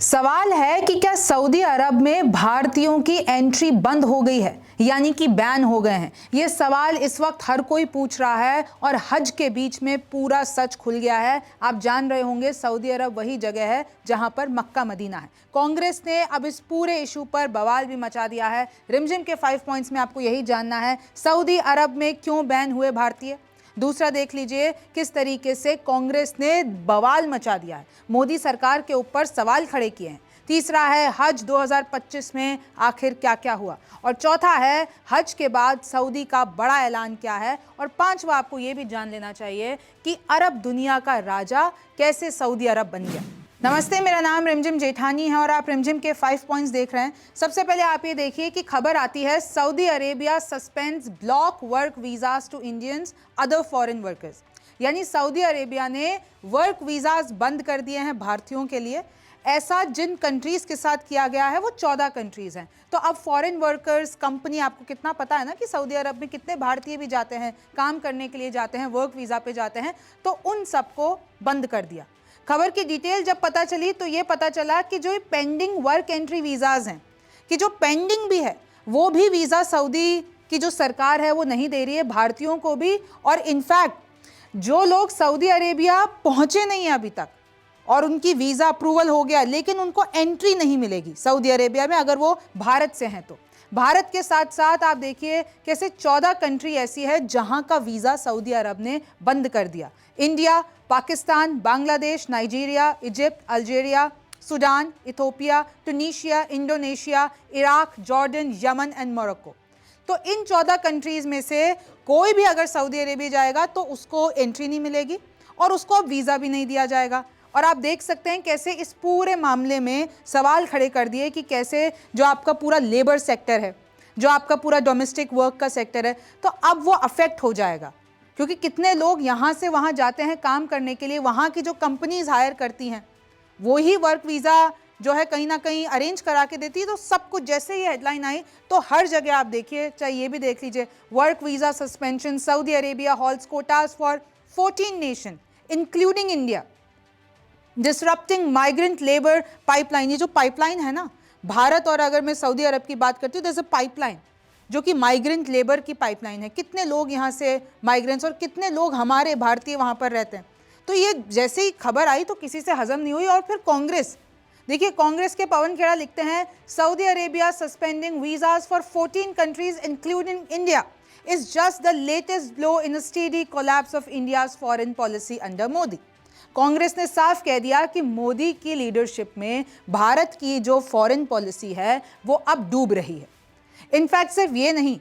सवाल है कि क्या सऊदी अरब में भारतीयों की एंट्री बंद हो गई है, यानी कि बैन हो गए हैं। ये सवाल इस वक्त हर कोई पूछ रहा है और हज के बीच में पूरा सच खुल गया है। आप जान रहे होंगे सऊदी अरब वही जगह है जहां पर मक्का मदीना है। कांग्रेस ने अब इस पूरे इशू पर बवाल भी मचा दिया है। रिमझिम के 5 पॉइंट्स में आपको यही जानना है, सऊदी अरब में क्यों बैन हुए भारतीय। दूसरा देख लीजिए किस तरीके से कांग्रेस ने बवाल मचा दिया है, मोदी सरकार के ऊपर सवाल खड़े किए हैं। तीसरा है हज 2025 में आखिर क्या क्या हुआ, और चौथा है हज के बाद सऊदी का बड़ा ऐलान क्या है, और पांचवा आपको यह भी जान लेना चाहिए कि अरब दुनिया का राजा कैसे सऊदी अरब बन गया। नमस्ते, मेरा नाम रिमझिम जेठानी है और आप रिमझिम के 5 पॉइंट्स देख रहे हैं। सबसे पहले आप ये देखिए कि खबर आती है Saudi Arabia suspends block work visas to Indians other foreign workers, यानी सऊदी अरेबिया ने वर्क वीजास बंद कर दिए हैं भारतीयों के लिए। ऐसा जिन कंट्रीज के साथ किया गया है वो 14 कंट्रीज हैं। तो अब फॉरेन वर्कर्स कंपनी, आपको कितना पता है ना कि सऊदी अरब में कितने भारतीय भी जाते हैं, काम करने के लिए जाते हैं, वर्क वीजा पे जाते हैं, तो उन सबको बंद कर दिया। खबर की डिटेल जब पता चली तो ये पता चला कि जो पेंडिंग वर्क एंट्री वीज़ाज़ हैं, कि जो पेंडिंग भी है वो भी वीज़ा सऊदी की जो सरकार है वो नहीं दे रही है भारतीयों को भी। और इनफैक्ट जो लोग सऊदी अरेबिया पहुंचे नहीं हैं अभी तक और उनकी वीज़ा अप्रूवल हो गया लेकिन उनको एंट्री नहीं मिलेगी सऊदी अरेबिया में अगर वो भारत से हैं तो। भारत के साथ साथ आप देखिए कैसे 14 कंट्री ऐसी है जहां का वीज़ा सऊदी अरब ने बंद कर दिया। India, Pakistan, Bangladesh, Nigeria, Egypt, Algeria, Sudan, Ethiopia, टूनीशिया, Indonesia, Iraq, Jordan, Yemen and Morocco. तो इन 14 कंट्रीज़ में से कोई भी अगर सऊदी अरेबिया जाएगा तो उसको एंट्री नहीं मिलेगी और उसको अब वीज़ा भी नहीं दिया जाएगा। और आप देख सकते हैं कैसे इस पूरे मामले में सवाल खड़े कर दिए कि कैसे जो आपका पूरा लेबर सेक्टर है, जो आपका पूरा डोमेस्टिक वर्क का सेक्टर है, तो अब वो अफेक्ट हो जाएगा। क्योंकि कितने लोग यहाँ से वहाँ जाते हैं काम करने के लिए, वहाँ की जो कंपनीज हायर करती हैं वो ही वर्क वीज़ा जो है कहीं ना कहीं अरेंज करा के देती है। तो सब कुछ जैसे ही हेडलाइन आई तो हर जगह आप देखिए, चाहे ये भी देख लीजिए, work visa suspension, Saudi Arabia halls quotas for 14 nation including India, disrupting migrant labour pipeline. ये जो पाइपलाइन है ना, भारत और अगर मैं सऊदी अरब की बात करती हूँ, जैसे पाइपलाइन जो कि माइग्रेंट लेबर की पाइपलाइन है, कितने लोग यहाँ से माइग्रेंट्स और कितने लोग हमारे भारतीय वहाँ पर रहते हैं। तो ये जैसे ही खबर आई तो किसी से हजम नहीं हुई। और फिर कांग्रेस, देखिए कांग्रेस के पवन खेड़ा लिखते हैं Saudi Arabia suspending visas for 14 countries including India is just the latest blow in a steady collapse of India's foreign policy under Modi. Congress ने साफ कह दिया कि मोदी की लीडरशिप में भारत की जो फॉरेन पॉलिसी है वो अब डूब रही है। इनफैक्ट सिर्फ ये नहीं,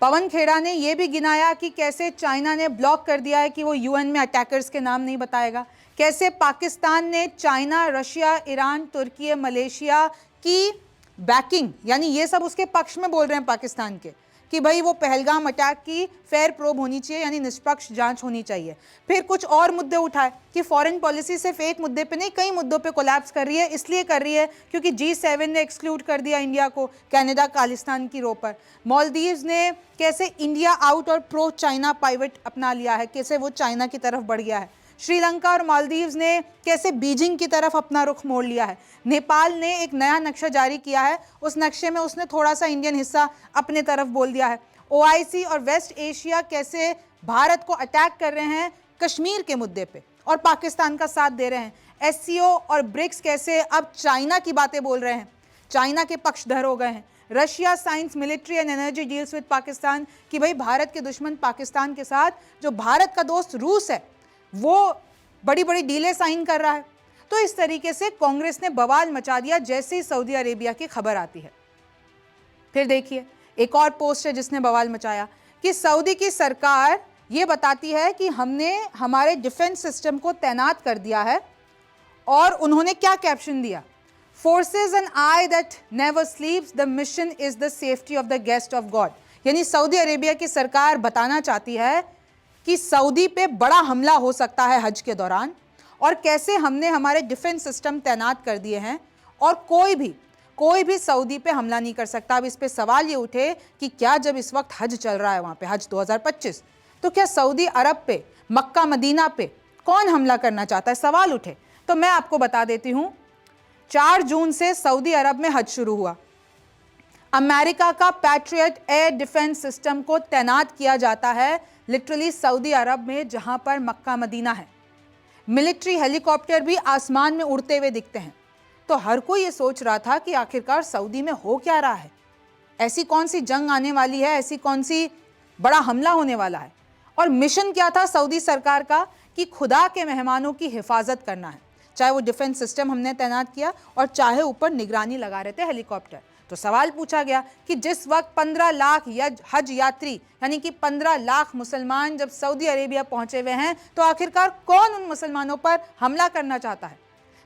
पवन खेड़ा ने यह भी गिनाया कि कैसे चाइना ने ब्लॉक कर दिया है कि वो यूएन में अटैकर्स के नाम नहीं बताएगा, कैसे पाकिस्तान ने चाइना, रशिया, ईरान, तुर्की, मलेशिया की बैकिंग, यानी ये सब उसके पक्ष में बोल रहे हैं पाकिस्तान के, कि भाई वो पहलगाम अटैक की फेयर प्रोब होनी चाहिए, यानी निष्पक्ष जांच होनी चाहिए। फिर कुछ और मुद्दे उठाए कि फॉरेन पॉलिसी सिर्फ एक मुद्दे पे नहीं, कई मुद्दों पे कोलैप्स कर रही है। इसलिए कर रही है क्योंकि G7 ने एक्सक्लूड कर दिया इंडिया को, कनाडा खालिस्तान की रो पर। मालदीव्स ने कैसे इंडिया आउट और प्रो चाइना पाइवट अपना लिया है, कैसे वो चाइना की तरफ बढ़ गया है। श्रीलंका और मालदीव्स ने कैसे बीजिंग की तरफ अपना रुख मोड़ लिया है। नेपाल ने एक नया नक्शा जारी किया है, उस नक्शे में उसने थोड़ा सा इंडियन हिस्सा अपने तरफ बोल दिया है। OIC और वेस्ट एशिया कैसे भारत को अटैक कर रहे हैं कश्मीर के मुद्दे पे और पाकिस्तान का साथ दे रहे हैं। SCO और ब्रिक्स कैसे अब चाइना की बातें बोल रहे हैं, चाइना के पक्षधर हो गए हैं। Russia science military and energy deals with Pakistan, कि भाई भारत के दुश्मन पाकिस्तान के साथ जो भारत का दोस्त रूस है वो बड़ी बड़ी डीलें साइन कर रहा है। तो इस तरीके से कांग्रेस ने बवाल मचा दिया जैसे ही सऊदी अरेबिया की खबर आती है। फिर देखिए एक और पोस्ट है जिसने बवाल मचाया कि सऊदी की सरकार ये बताती है कि हमने हमारे डिफेंस सिस्टम को तैनात कर दिया है, और उन्होंने क्या कैप्शन दिया, forces an eye that never sleeps, the mission is the safety of the guest of God. यानी सऊदी अरेबिया की सरकार बताना चाहती है कि सऊदी पे बड़ा हमला हो सकता है हज के दौरान, और कैसे हमने हमारे डिफेंस सिस्टम तैनात कर दिए हैं और कोई भी सऊदी पे हमला नहीं कर सकता। अब इस पे सवाल ये उठे कि क्या जब इस वक्त हज चल रहा है वहाँ पे, हज 2025, तो क्या सऊदी अरब पे, मक्का मदीना पे कौन हमला करना चाहता है, सवाल उठे। तो मैं आपको बता देती हूँ 4 जून से सऊदी अरब में हज शुरू हुआ। अमेरिका का पैट्रियट एयर डिफेंस सिस्टम को तैनात किया जाता है लिटरली सऊदी अरब में, जहां पर मक्का मदीना है। मिलिट्री हेलीकॉप्टर भी आसमान में उड़ते हुए दिखते हैं। तो हर कोई ये सोच रहा था कि आखिरकार सऊदी में हो क्या रहा है, ऐसी कौन सी जंग आने वाली है, ऐसी कौन सी बड़ा हमला होने वाला है। और मिशन क्या था सऊदी सरकार का कि खुदा के मेहमानों की हिफाजत करना है, चाहे वो डिफेंस सिस्टम हमने तैनात किया और चाहे ऊपर निगरानी लगा रहे थे हेलीकॉप्टर। तो सवाल पूछा गया कि जिस वक्त 15 लाख हज यात्री यानी कि 15 लाख मुसलमान जब सऊदी अरेबिया पहुंचे हुए हैं, तो आखिरकार कौन उन मुसलमानों पर हमला करना चाहता है,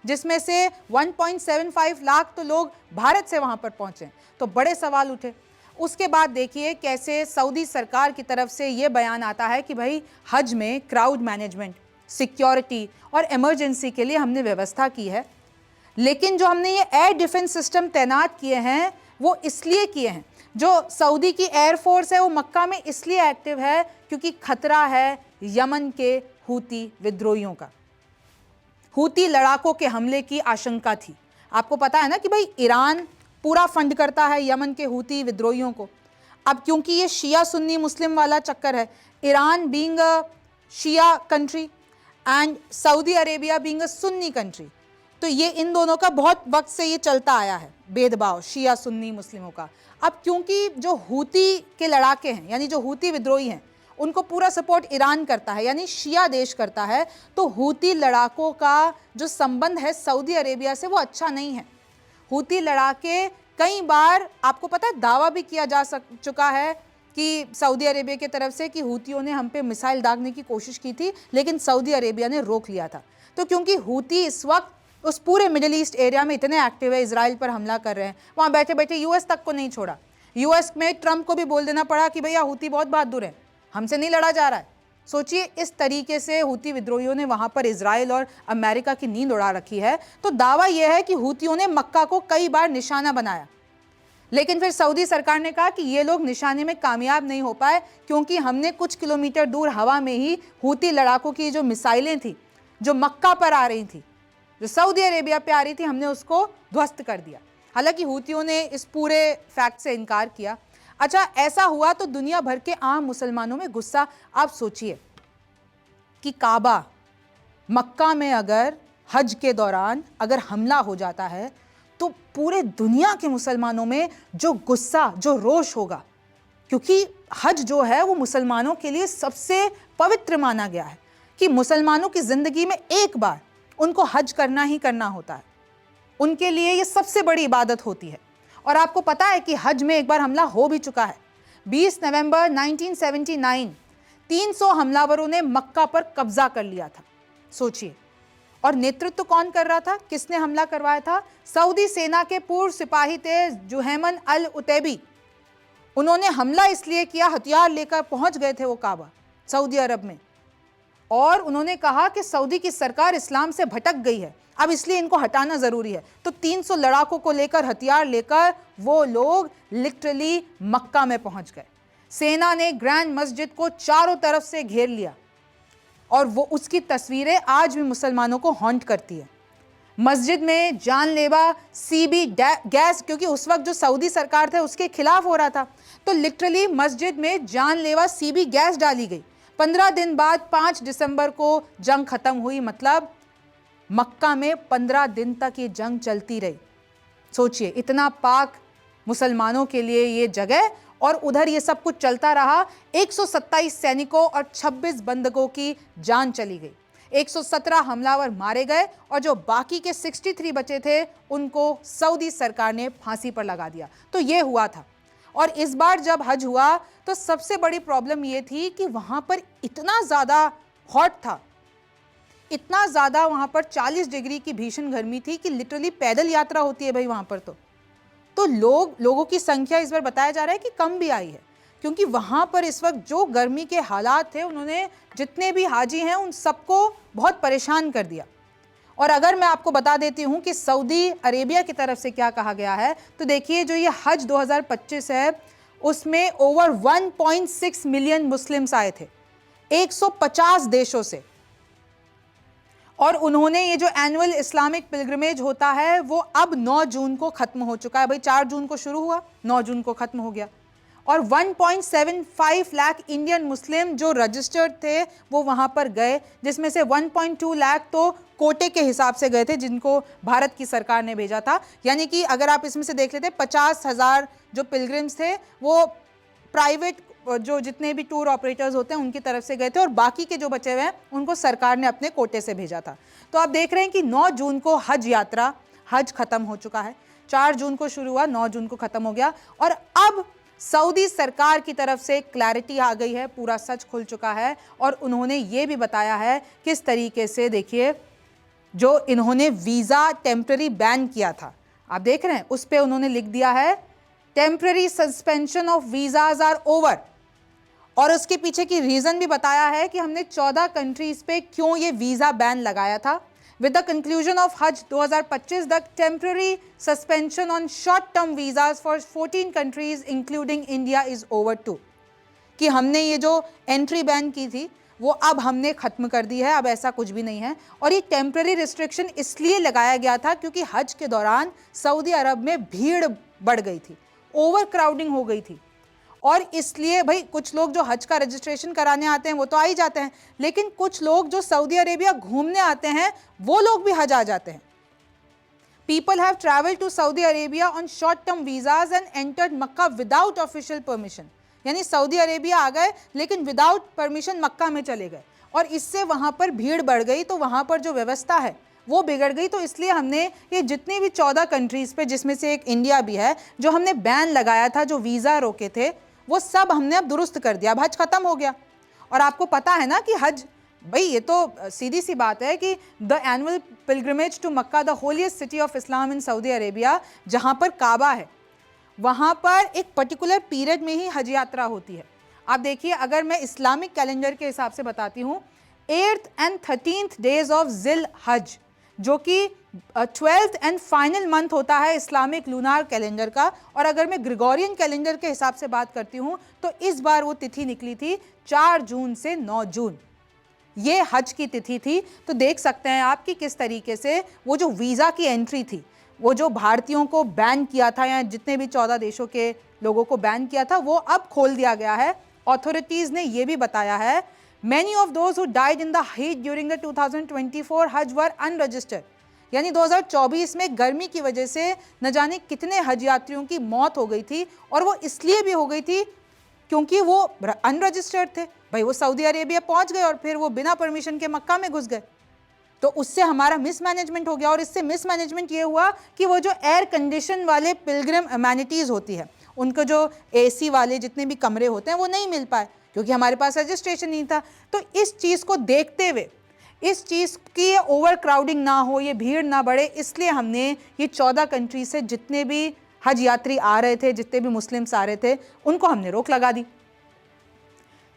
जिसमें से 1.75 लाख तो लोग भारत से वहां पर पहुंचे। तो बड़े सवाल उठे। उसके बाद देखिए कैसे सऊदी सरकार की तरफ से ये बयान आता है कि भाई हज में क्राउड मैनेजमेंट, सिक्योरिटी और इमरजेंसी के लिए हमने व्यवस्था की है, लेकिन जो हमने ये एयर डिफेंस सिस्टम तैनात किए हैं वो इसलिए किए हैं, जो सऊदी की एयरफोर्स है वो मक्का में इसलिए एक्टिव है क्योंकि खतरा है यमन के हूती विद्रोहियों का। हूती लड़ाकों के हमले की आशंका थी। आपको पता है ना कि भाई ईरान पूरा फंड करता है यमन के हूती विद्रोहियों को। अब क्योंकि ये शिया सुन्नी मुस्लिम वाला चक्कर है, Iran being a Shia country and Saudi Arabia being a Sunni country, तो ये इन दोनों का बहुत वक्त से ये चलता आया है भेदभाव शिया सुन्नी मुस्लिमों का। अब क्योंकि जो हूती के लड़ाके हैं यानी जो हूती विद्रोही हैं उनको पूरा सपोर्ट ईरान करता है यानी शिया देश करता है, तो हूती लड़ाकों का जो संबंध है सऊदी अरेबिया से वो अच्छा नहीं है। हूती लड़ाके कई बार आपको पता है दावा भी किया जा चुका है कि सऊदी अरेबिया की तरफ से कि हूतियों ने हम पे मिसाइल दागने की कोशिश की थी, लेकिन सऊदी अरेबिया ने रोक लिया था। तो क्योंकि हूती इस वक्त उस पूरे मिडिल ईस्ट एरिया में इतने एक्टिव है, इजराइल पर हमला कर रहे हैं, वहाँ बैठे बैठे यूएस तक को नहीं छोड़ा। यूएस में ट्रंप को भी बोल देना पड़ा कि भैया हूती बहुत बहादुर है, हमसे नहीं लड़ा जा रहा है। सोचिए इस तरीके से हूती विद्रोहियों ने वहाँ पर इजराइल और अमेरिका की नींद उड़ा रखी है। तो दावा यह है कि हूतियों ने मक्का को कई बार निशाना बनाया, लेकिन फिर सऊदी सरकार ने कहा कि ये लोग निशाने में कामयाब नहीं हो पाए क्योंकि हमने कुछ किलोमीटर दूर हवा में ही हूती लड़ाकों की जो मिसाइलें थी जो मक्का पर आ रही थी, जो सऊदी अरेबिया पे आ रही थी, हमने उसको ध्वस्त कर दिया। हालांकि हूतियों ने इस पूरे फैक्ट से इनकार किया। अच्छा, ऐसा हुआ तो दुनिया भर के आम मुसलमानों में गुस्सा। आप सोचिए कि काबा मक्का में अगर हज के दौरान अगर हमला हो जाता है तो पूरे दुनिया के मुसलमानों में जो गुस्सा, जो रोष होगा, क्योंकि हज जो है वो मुसलमानों के लिए सबसे पवित्र माना गया है कि मुसलमानों की जिंदगी में एक बार उनको हज करना ही करना होता है। उनके लिए ये सबसे बड़ी इबादत होती है। और आपको पता है कि हज में एक बार हमला हो भी चुका है। 20 नवंबर 1979 300 हमलावरों ने मक्का पर कब्जा कर लिया था। सोचिए, और नेतृत्व कौन कर रहा था, किसने हमला करवाया था? सऊदी सेना के पूर्व सिपाही थे जुहैमन अल उतैबी। उन्होंने हमला इसलिए किया, हथियार लेकर पहुंच गए थे वो काबा सऊदी अरब में, और उन्होंने कहा कि सऊदी की सरकार इस्लाम से भटक गई है, अब इसलिए इनको हटाना जरूरी है। तो 300 लड़ाकों को लेकर, हथियार लेकर वो लोग लिटरली मक्का में पहुंच गए। सेना ने ग्रैंड मस्जिद को चारों तरफ से घेर लिया और वो उसकी तस्वीरें आज भी मुसलमानों को हॉन्ट करती है। मस्जिद में जानलेवा सीबी गैस, क्योंकि उस वक्त जो सऊदी सरकार थे उसके खिलाफ हो रहा था, तो लिटरली मस्जिद में जानलेवा सीबी गैस डाली गई। 15 दिन बाद 5 दिसंबर को जंग खत्म हुई, मतलब मक्का में 15 दिन तक ये जंग चलती रही। सोचिए, इतना पाक मुसलमानों के लिए ये जगह, और उधर ये सब कुछ चलता रहा। 127 सैनिकों और 26 बंधकों की जान चली गई, 117 हमलावर मारे गए, और जो बाकी के 63 बचे थे उनको सऊदी सरकार ने फांसी पर लगा दिया। तो ये हुआ था। और इस बार जब हज हुआ तो सबसे बड़ी प्रॉब्लम ये थी कि वहाँ पर इतना ज़्यादा हॉट था, इतना ज़्यादा वहाँ पर 40 डिग्री की भीषण गर्मी थी कि लिटरली पैदल यात्रा होती है भाई वहाँ पर। तो लोगों की संख्या इस बार बताया जा रहा है कि कम भी आई है, क्योंकि वहाँ पर इस वक्त जो गर्मी के हालात थे उन्होंने जितने भी हाजी हैं उन सबको बहुत परेशान कर दिया। और अगर मैं आपको बता देती हूँ कि सऊदी अरेबिया की तरफ से क्या कहा गया है, तो देखिए जो ये हज 2025 है उसमें ओवर 1.6 मिलियन मुस्लिम्स आए थे 150 देशों से, और उन्होंने ये जो एनुअल इस्लामिक पिलग्रिमेज होता है वो अब 9 जून को खत्म हो चुका है। भाई 4 जून को शुरू हुआ, 9 जून को खत्म हो गया। और 1.75 लाख इंडियन मुस्लिम जो रजिस्टर्ड थे वो वहां पर गए, जिसमें से 1.2 लाख तो कोटे के हिसाब से गए थे जिनको भारत की सरकार ने भेजा था। यानी कि अगर आप इसमें से देख लेते 50,000 जो पिलग्रिम्स थे वो प्राइवेट जो जितने भी टूर ऑपरेटर्स होते हैं उनकी तरफ से गए थे, और बाकी के जो बचे हुए हैं उनको सरकार ने अपने कोटे से भेजा था। तो आप देख रहे हैं कि 9 जून को हज यात्रा, हज खत्म हो चुका है। 4 जून को शुरू हुआ, 9 जून को खत्म हो गया। और अब सऊदी सरकार की तरफ से क्लैरिटी आ गई है, पूरा सच खुल चुका है। और उन्होंने ये भी बताया है किस तरीके से, देखिए जो इन्होंने वीज़ा टेम्पररी बैन किया था, आप देख रहे हैं उस पर उन्होंने लिख दिया है temporary suspension of visas are over. और उसके पीछे की रीज़न भी बताया है कि हमने 14 कंट्रीज़ पे क्यों ये वीज़ा बैन लगाया था। With the conclusion of Hajj 2025 the temporary suspension on short term visas for 14 countries including India is over too. कि हमने ये जो एंट्री बैन की थी वो अब हमने ख़त्म कर दी है, अब ऐसा कुछ भी नहीं है। और ये टेम्पररी रिस्ट्रिक्शन इसलिए लगाया गया था क्योंकि हज के दौरान सऊदी अरब में भीड़ बढ़ गई थी, ओवर क्राउडिंग हो गई थी। और इसलिए भाई कुछ लोग जो हज का रजिस्ट्रेशन कराने आते हैं वो तो आ ही जाते हैं, लेकिन कुछ लोग जो सऊदी अरेबिया घूमने आते हैं वो लोग भी हज आ जाते हैं। People have traveled to Saudi Arabia on short-term visas and entered Mecca without official permission। यानी सऊदी अरेबिया आ गए लेकिन विदाउट परमिशन मक्का में चले गए, और इससे वहाँ पर भीड़ बढ़ गई, तो वहाँ पर जो व्यवस्था है वो बिगड़ गई। तो इसलिए हमने ये जितनी भी 14 कंट्रीज़ पे, जिसमें से एक इंडिया भी है, जो हमने बैन लगाया था, जो वीज़ा रोके थे, वो सब हमने अब दुरुस्त कर दिया। अब हज ख़त्म हो गया। और आपको पता है ना कि हज, भाई ये तो सीधी सी बात है कि the annual pilgrimage to Mecca, the holiest city of Islam in Saudi Arabia, जहाँ पर काबा है, वहाँ पर एक पर्टिकुलर पीरियड में ही हज यात्रा होती है। आप देखिए, अगर मैं इस्लामिक कैलेंडर के हिसाब से बताती हूँ, 8th and 13th days of जिल हज, जो कि 12th एंड फाइनल मंथ होता है इस्लामिक लूनार कैलेंडर का। और अगर मैं ग्रिगोरियन कैलेंडर के हिसाब से बात करती हूँ तो इस बार वो तिथि निकली थी 4 जून से 9 जून, ये हज की तिथि थी। तो देख सकते हैं आप कि किस तरीके से वो जो वीज़ा की एंट्री थी, वो जो भारतीयों को बैन किया था या जितने भी 14 देशों के लोगों को बैन किया था, वो अब खोल दिया गया है। अथॉरिटीज़ ने ये भी बताया है Many of those who died in the heat during the 2024 हज were unregistered। यानी 2024 में गर्मी की वजह से न जाने कितने हज यात्रियों की मौत हो गई थी, और वो इसलिए भी हो गई थी क्योंकि वो अनरजिस्टर्ड थे। भाई वो सऊदी अरेबिया पहुंच गए और फिर वो बिना परमिशन के मक्का में घुस गए, तो उससे हमारा मिसमैनेजमेंट हो गया। और इससे मिसमैनेजमेंट ये हुआ कि वो जो एयर कंडीशन वाले पिलग्रिम अमेनिटीज़ होती है, उनको जो AC वाले जितने भी कमरे होते हैं वो नहीं मिल पाए क्योंकि हमारे पास रजिस्ट्रेशन नहीं था। तो इस चीज़ को देखते हुए, इस चीज़ की ओवर क्राउडिंग ना हो, ये भीड़ ना बढ़े, इसलिए हमने ये 14 कंट्री से जितने भी हज यात्री आ रहे थे, जितने भी मुस्लिम्स आ रहे थे, उनको हमने रोक लगा दी।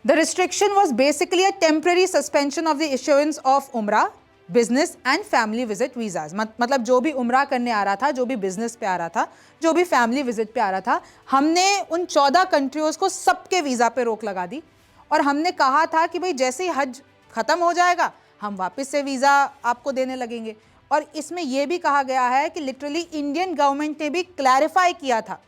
The restriction was basically a temporary suspension of the issuance of Umrah, business and family visit visas. मतलब जो भी उमरा करने आ रहा था, जो भी बिजनेस पे आ रहा था, जो भी फैमिली विजिट पे आ रहा था, हमने उन 14 कंट्रीज़ को सबके वीज़ा पे रोक लगा दी। और हमने कहा था कि भाई जैसे ही हज ख़त्म हो जाएगा हम वापस से वीज़ा आपको देने लगेंगे। और इसमें यह भी कहा गया है कि लिटरली इंडियन गवर्नमेंट ने भी क्लैरिफाई किया था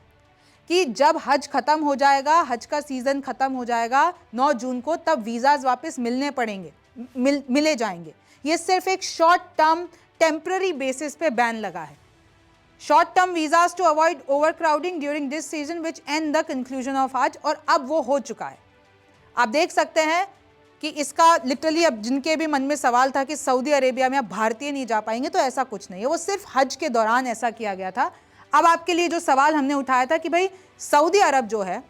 कि जब हज ख़त्म हो जाएगा, हज का सीज़न ख़त्म हो जाएगा 9 जून को, तब वीज़ाज वापस मिलने पड़ेंगे, मिले जाएंगे। ये सिर्फ एक शॉर्ट टर्म टेम्पररी बेसिस पे बैन लगा है। Short term visas to avoid overcrowding during this season which end the conclusion of Hajj. और अब वो हो चुका है। आप देख सकते हैं कि इसका लिटरली, अब जिनके भी मन में सवाल था कि सऊदी अरेबिया में अब भारतीय नहीं जा पाएंगे, तो ऐसा कुछ नहीं है, वो सिर्फ हज के दौरान ऐसा किया गया था। अब आपके लिए जो सवाल हमने उठाया था कि भाई सऊदी अरब जो है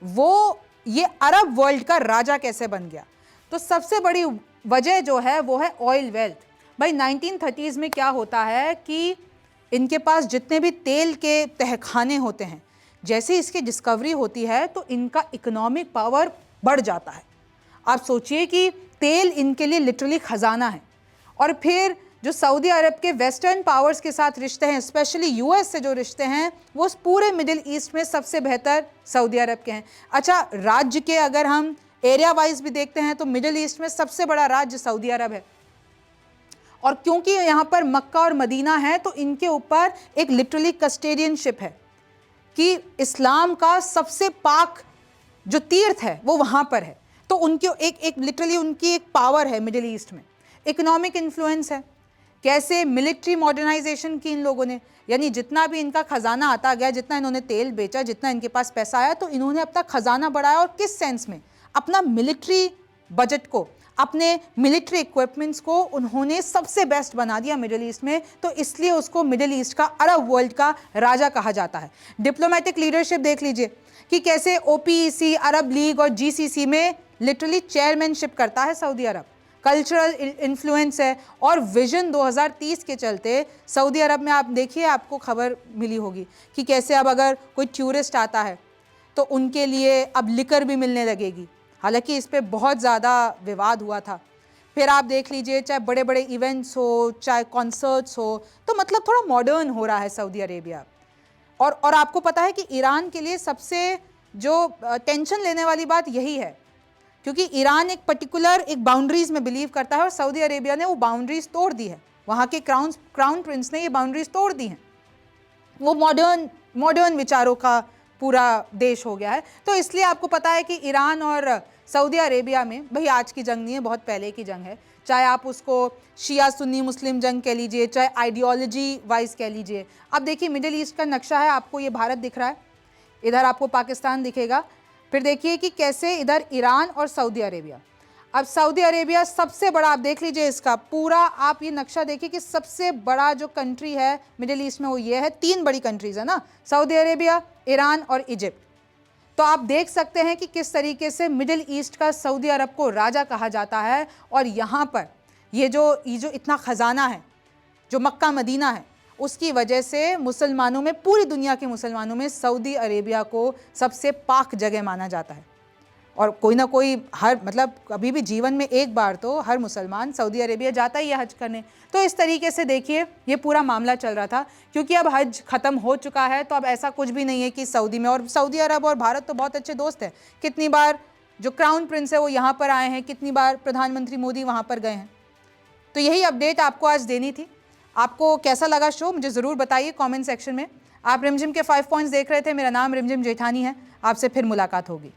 वो ये अरब वर्ल्ड का राजा कैसे बन गया, तो सबसे बड़ी वजह जो है वो है ऑयल वेल्थ। भाई 1930s में क्या होता है कि इनके पास जितने भी तेल के तहखाने होते हैं, जैसे इसकी डिस्कवरी होती है तो इनका इकोनॉमिक पावर बढ़ जाता है। आप सोचिए कि तेल इनके लिए लिटरली ख़जाना है। और फिर जो सऊदी अरब के वेस्टर्न पावर्स के साथ रिश्ते हैं, स्पेशली US से जो रिश्ते हैं, वो पूरे मिडिल ईस्ट में सबसे बेहतर सऊदी अरब के हैं। अच्छा, राज्य के अगर हम एरिया वाइज भी देखते हैं तो मिडिल ईस्ट में सबसे बड़ा राज्य सऊदी अरब है। और क्योंकि यहाँ पर मक्का और मदीना है तो इनके ऊपर एक लिटरली कस्टेडियनशिप है कि इस्लाम का सबसे पाक जो तीर्थ है वो वहाँ पर है। तो उनके एक लिटरली उनकी एक पावर है मिडिल ईस्ट में। इकोनॉमिक इन्फ्लुएंस है, कैसे मिलिट्री मॉडर्नाइजेशन की इन लोगों ने, यानी जितना भी इनका खजाना आता गया, जितना इन्होंने तेल बेचा, जितना इनके पास पैसा आया, तो इन्होंने अपना खजाना बढ़ाया। और किस सेंस में? अपना मिलिट्री बजट को, अपने मिलिट्री इक्विपमेंट्स को उन्होंने सबसे बेस्ट बना दिया मिडिल ईस्ट में। तो इसलिए उसको मिडिल ईस्ट का, अरब वर्ल्ड का राजा कहा जाता है। डिप्लोमेटिक लीडरशिप देख लीजिए कि कैसे OPEC, अरब लीग और GCC में लिटरली चेयरमैनशिप करता है सऊदी अरब। कल्चरल इन्फ्लुएंस है और विजन 2030 के चलते सऊदी अरब में आप देखिए, आपको खबर मिली होगी कि कैसे अब अगर कोई टूरिस्ट आता है तो उनके लिए अब लिकर भी मिलने लगेगी। हालांकि इस पे बहुत ज़्यादा विवाद हुआ था। फिर आप देख लीजिए, चाहे बड़े बड़े इवेंट्स हो, चाहे कॉन्सर्ट्स हो, तो मतलब थोड़ा मॉडर्न हो रहा है सऊदी अरेबिया। और आपको पता है कि ईरान के लिए सबसे जो टेंशन लेने वाली बात यही है, क्योंकि ईरान एक पर्टिकुलर एक बाउंड्रीज में बिलीव करता है और सऊदी अरेबिया ने वो बाउंड्रीज तोड़ दी है। वहाँ के क्राउन प्रिंस ने ये बाउंड्रीज तोड़ दी हैं। वो मॉडर्न विचारों का पूरा देश हो गया है। तो इसलिए आपको पता है कि ईरान और सऊदी अरेबिया में, भाई आज की जंग नहीं है, बहुत पहले की जंग है। चाहे आप उसको शिया सुन्नी मुस्लिम जंग कह लीजिए, चाहे आइडियोलॉजी वाइज कह लीजिए। अब देखिए मिडिल ईस्ट का नक्शा है, आपको ये भारत दिख रहा है, इधर आपको पाकिस्तान दिखेगा। फिर देखिए कि कैसे इधर ईरान और सऊदी अरेबिया। अब सऊदी अरेबिया सबसे बड़ा, आप देख लीजिए इसका पूरा, आप ये नक्शा देखिए कि सबसे बड़ा जो कंट्री है मिडिल ईस्ट में वो ये है। 3 बड़ी कंट्रीज है ना, सऊदी अरेबिया, ईरान और इजिप्ट। तो आप देख सकते हैं कि किस तरीके से मिडिल ईस्ट का सऊदी अरब को राजा कहा जाता है। और यहाँ पर ये जो इतना ख़जाना है जो मक्का मदीना है, उसकी वजह से मुसलमानों में, पूरी दुनिया के मुसलमानों में सऊदी अरेबिया को सबसे पाक जगह माना जाता है। और कोई ना कोई मतलब कभी भी जीवन में एक बार तो हर मुसलमान सऊदी अरेबिया जाता ही है हज करने। तो इस तरीके से देखिए ये पूरा मामला चल रहा था। क्योंकि अब हज ख़त्म हो चुका है तो अब ऐसा कुछ भी नहीं है कि सऊदी में, और सऊदी अरब और भारत तो बहुत अच्छे दोस्त हैं। कितनी बार जो क्राउन प्रिंस है वो यहाँ पर आए हैं, कितनी बार प्रधानमंत्री मोदी वहाँ पर गए हैं। तो यही अपडेट आपको आज देनी थी। आपको कैसा लगा शो मुझे ज़रूर बताइए कमेंट सेक्शन में। आप रिमझिम के 5 पॉइंट्स देख रहे थे। मेरा नाम रिमझिम जेठानी है। आपसे फिर मुलाकात होगी।